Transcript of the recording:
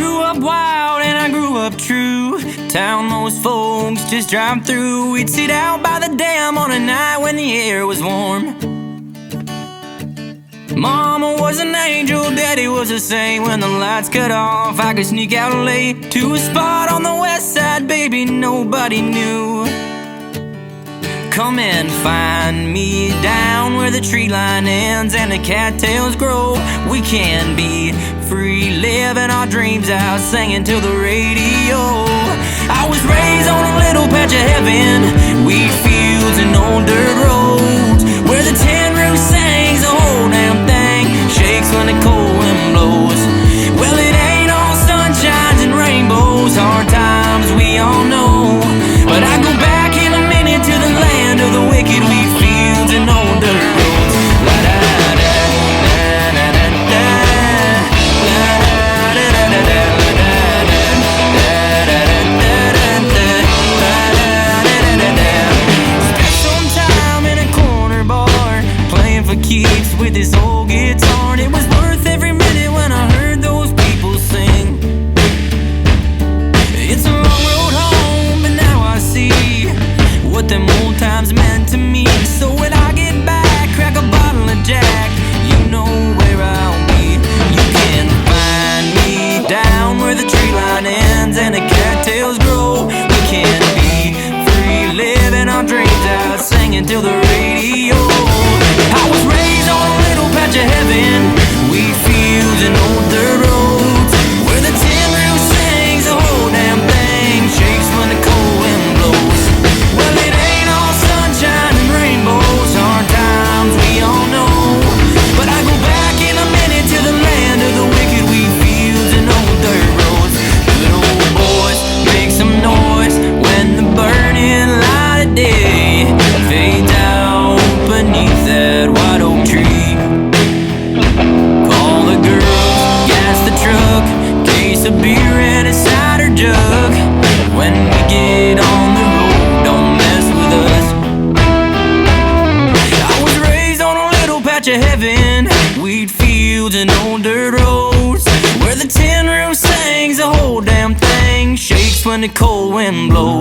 grew up wild and I grew up true. Town most folks just drive through. We'd sit out by the dam on a night when the air was warm. Mama was an angel, Daddy was a saint. When the lights cut off, I could sneak out late to a spot on the west side, baby, nobody knew. Come and find me down where the tree line ends and the cattails grow. We can be free, living our dreams out, singing to the radio. I was raised on a little patch of heaven, wheat fields and old dirt roads, where the tin roof sings, the whole damn thing shakes when the cold wind blows. Well, it ain't all sunshines and rainbows, hard times we all know, but I go back in a minute to the land of the wicked, wheat fields and old dirt roads. La da da da da da da da, la da da da da da da da da da da. Spent some time in a corner bar playing for keeps with this old guitar, and it was worth every minute when I heard those people sing. It's a long road home, but now I see what them old times meant to me. So when I get back, crack a bottle of Jack, you know where I'll be. You can find me down where the tree line ends and the cattails grow. We can be free, living our dreams out, singing till the radio. I was raised on a little patch of heaven, wheat fields and old dirt roads, where the tin roof sings, the whole damn thing shakes when the cold wind blows. Well, it ain't all sunshine and rainbows, hard times we all know, but I go back in a minute to the land of the wicked, wheat fields and old dirt roads. Good old boys, make some noise when the burning light of day fades out beneath that white oak tree. Call the girls, gas the truck, case of beer and a cider jug. When we get on the road, don't mess with us. I was raised on a little patch of heaven, wheat fields and old dirt roads, where the tin roof sings, the whole damn thing shakes when the cold wind blows.